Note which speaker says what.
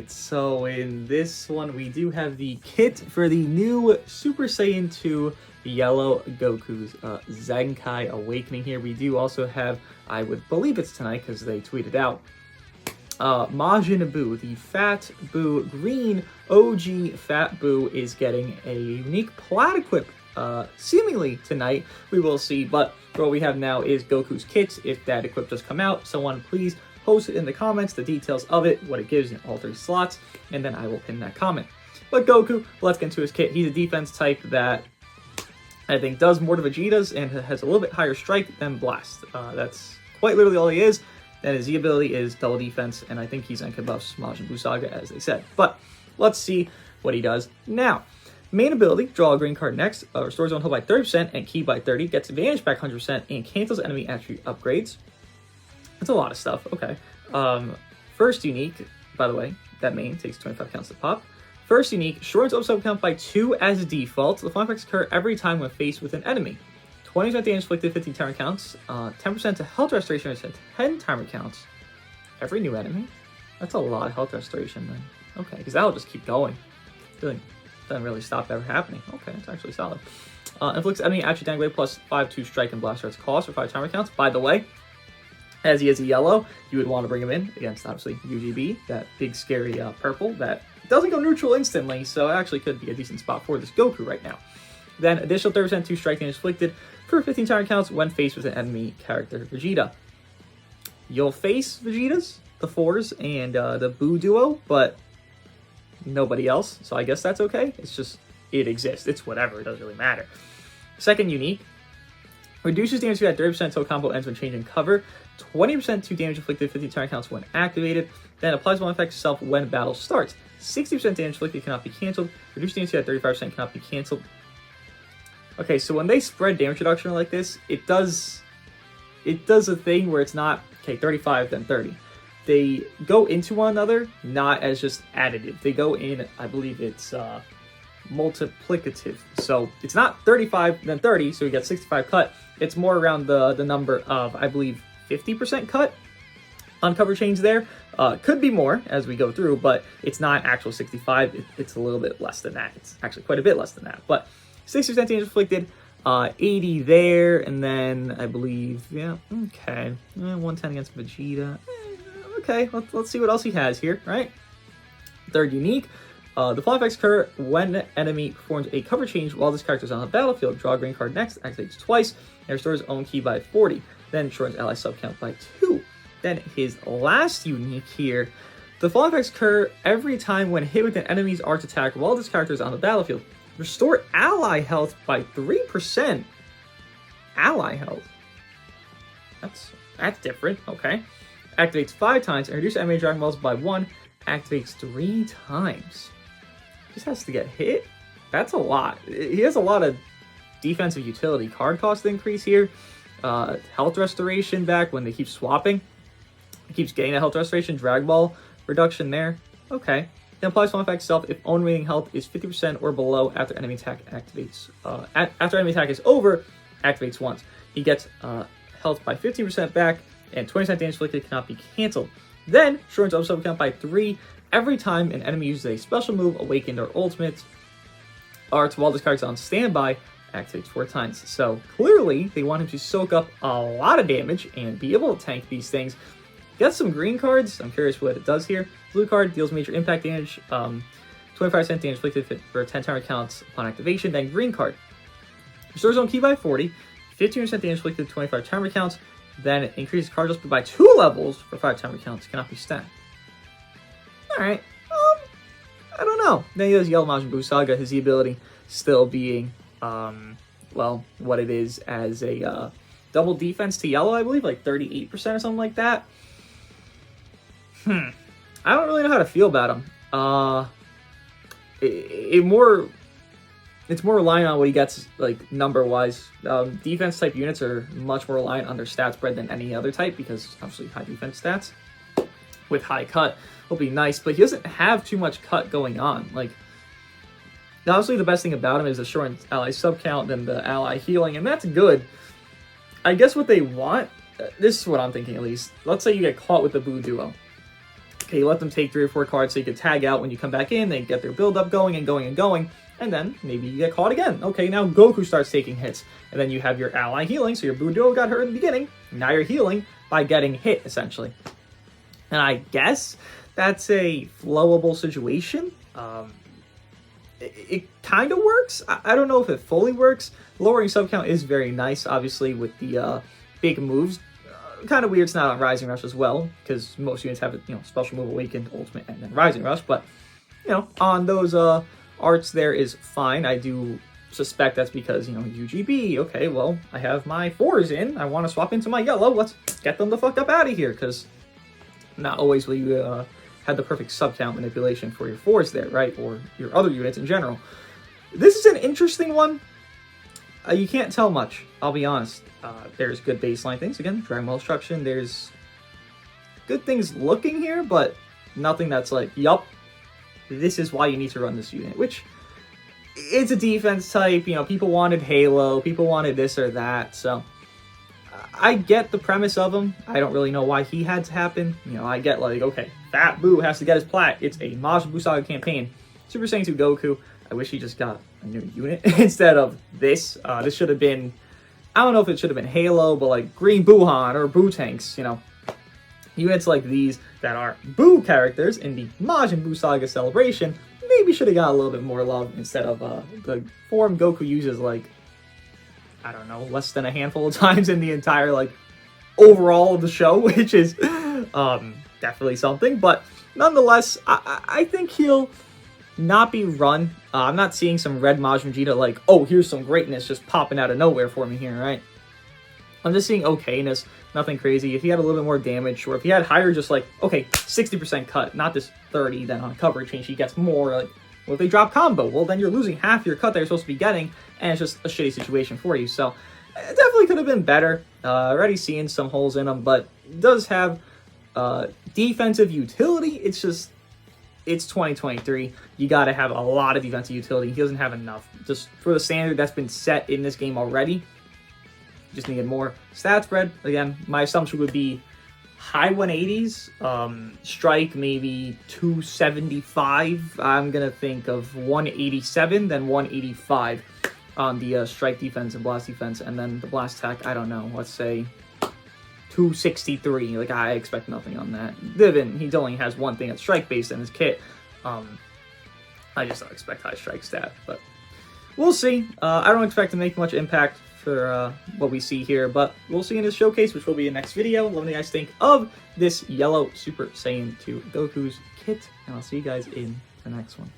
Speaker 1: Alright, so in this one we do have the kit for the new Super Saiyan 2 Yellow Goku's Zenkai Awakening here. We do also have, I would believe it's tonight because they tweeted out, Majin Buu, the Fat Buu Green OG Fat Buu is getting a unique plat equip seemingly tonight. We will see, but what we have now is Goku's kit. If that equip does come out, someone please post it in the comments, the details of it, what it gives in all 3 slots, and then I will pin that comment. But Goku, let's get into his kit. He's a defense type that I think does more to Vegeta's and has a little bit higher strike than Blast. That's quite literally all he is. And his Z ability is double defense, and I think he's Zenkai buffs Majin Buu Saga, as they said. But let's see what he does now. Main ability, draw a green card next, restores own health by 30% and ki by 30, gets advantage back 100%, and cancels enemy attribute upgrades. That's a lot of stuff. Okay. First unique, by the way, that main takes 25 counts to pop. First unique, shortens up count by 2 as default. The flying effects occur every time when faced with an enemy. 20% damage inflicted, 15 timer counts. 10% to health restoration, 10 timer counts. Every new enemy? That's a lot of health restoration then. Okay, because that'll just keep going. Doesn't really stop ever happening. Okay, it's actually solid. Inflicts enemy attribute downgrade plus 5/2 strike and blast arts cost for 5 timer counts. By the way, as he is a yellow, you would want to bring him in against, obviously, UGB, that big, scary purple that doesn't go neutral instantly, so it actually could be a decent spot for this Goku right now. Then, additional 30% to strike damage inflicted for 15 timer counts when faced with an enemy character, Vegeta. You'll face Vegeta's, the 4s, and the Buu duo, but nobody else, so I guess that's okay. It's just, it exists. It's whatever, it doesn't really matter. Second unique, reduces damage to that 30% until combo ends when changing cover. 20% to damage inflicted, 15 timer counts when activated. Then applies one effect to self when battle starts. 60% damage inflicted cannot be cancelled. Reduced damage to that 35% cannot be cancelled. Okay, so when they spread damage reduction like this, it does a thing where it's not, okay, 35 then 30. They go into one another, not as just additive. They go in, I believe it's multiplicative. So it's not 35 then 30, so we get 65 cut. It's more around the number of, I believe, 50% cut on cover change there. Could be more as we go through, but it's not actual 65. It's a little bit less than that. It's actually quite a bit less than that. But 60% damage inflicted, 80 there, and then I believe, yeah, okay, 110 against Vegeta. Okay, let's see what else he has here, right? Third unique. The fly effects occur when enemy performs a cover change while this character is on the battlefield. Draw a green card next, activates twice, and restores own ki by 40. Then shortens ally sub count by 2. Then his last unique here. The fly effects occur every time when hit with an enemy's arch attack while this character is on the battlefield. Restore ally health by 3%. Ally health. That's different, okay. Activates 5 times and reduces enemy Dragon Balls by 1. Activates 3 times. Just has to get hit? That's a lot. He has a lot of defensive utility. Card cost increase here. Health restoration back when they keep swapping. He keeps getting that health restoration. Dragon Ball reduction there. Okay. Then applies one effect self if own remaining health is 50% or below after enemy attack activates. After enemy attack is over, activates once. He gets health by 15% back, and 20% damage inflicted cannot be cancelled. Then shortens up sub count by 3 every time an enemy uses a special move, awakened or ultimate. Arts while this character is on standby, activates 4 times. So clearly they want him to soak up a lot of damage and be able to tank these things. Get some green cards. I'm curious what it does here. Blue card deals major impact damage, 25% damage inflicted for 10 timer counts upon activation. Then green card restores own ki by 40, 15% damage inflicted, 25 timer counts. Then it increases card adjustment by 2 levels for 5 timer counts. Cannot be stacked. Alright. I don't know. Then he has Yellow Majin Buu Saga, his ability still being, well, what it is as a double defense to yellow, I believe, like 38% or something like that. I don't really know how to feel about him. It's more reliant on what he gets, like, number-wise. Defense type units are much more reliant on their stat spread than any other type, because obviously high defense stats with high cut will be nice, but he doesn't have too much cut going on. Like, obviously the best thing about him is the short ally sub count and the ally healing, and that's good. I guess what they want, this is what I'm thinking at least. Let's say you get caught with the Buu duo. Hey, let them take 3 or 4 cards so you can tag out when you come back in. They get their build up going and going and going. And then maybe you get caught again. Okay, now Goku starts taking hits. And then you have your ally healing. So your Budo got hurt in the beginning. Now you're healing by getting hit, essentially. And I guess that's a flowable situation. It kind of works. I don't know if it fully works. Lowering sub count is very nice, obviously, with the big moves. Kind of weird it's not on Rising Rush as well, because most units have, Special Move, Awakened, Ultimate, and then Rising Rush. But, on those arts there is fine. I do suspect that's because, UGB. Okay, well, I have my 4s in. I want to swap into my yellow. Let's get them the fuck up out of here, because not always will you had the perfect sub count manipulation for your 4s there, right? Or your other units in general. This is an interesting one. You can't tell much, I'll be honest. There's good baseline things. Again, Dragon Ball Destruction. There's good things looking here, but nothing that's like, yup, this is why you need to run this unit. Which, it's a defense type. People wanted Halo. People wanted this or that. So, I get the premise of him. I don't really know why he had to happen. I get like, okay, Fat Boo has to get his plat. It's a Majin Buu Saga campaign. Super Saiyan 2 Goku. I wish he just got a new unit instead of this. This should have been, I don't know if it should have been Halo, but like Green Buhan or Buu Tanks, Units like these that are Buu characters in the Majin Buu Saga celebration maybe should have got a little bit more love instead of the form Goku uses like, I don't know, less than a handful of times in the entire, like, overall of the show, which is definitely something. But nonetheless, I think he'll not be run. I'm not seeing some red Majin Vegeta like, oh, here's some greatness just popping out of nowhere for me here, right? I'm just seeing okayness, nothing crazy. If he had a little bit more damage, or if he had higher, just like, okay, 60% cut, not this 30, then on coverage change he gets more, like, well, if they drop combo, well, then you're losing half your cut that you're supposed to be getting, and it's just a shitty situation for you. So, it definitely could have been better. Already seeing some holes in him, but it does have defensive utility. It's just, it's 2023. You got to have a lot of defensive utility. He doesn't have enough. Just for the standard that's been set in this game already, just needed more. Stat spread, again, my assumption would be high 180s, strike maybe 275. I'm gonna think of 187, then 185 on the strike defense and blast defense, and then the blast attack, I don't know, let's say 263. Like, I expect nothing on that. Viven, he only has one thing that's strike based in his kit. I just don't expect high strike stat, but we'll see. I don't expect to make much impact for what we see here, but we'll see in his showcase, which will be in the next video. Let me know what you guys think of this yellow Super Saiyan 2 Goku's kit, and I'll see you guys in the next one.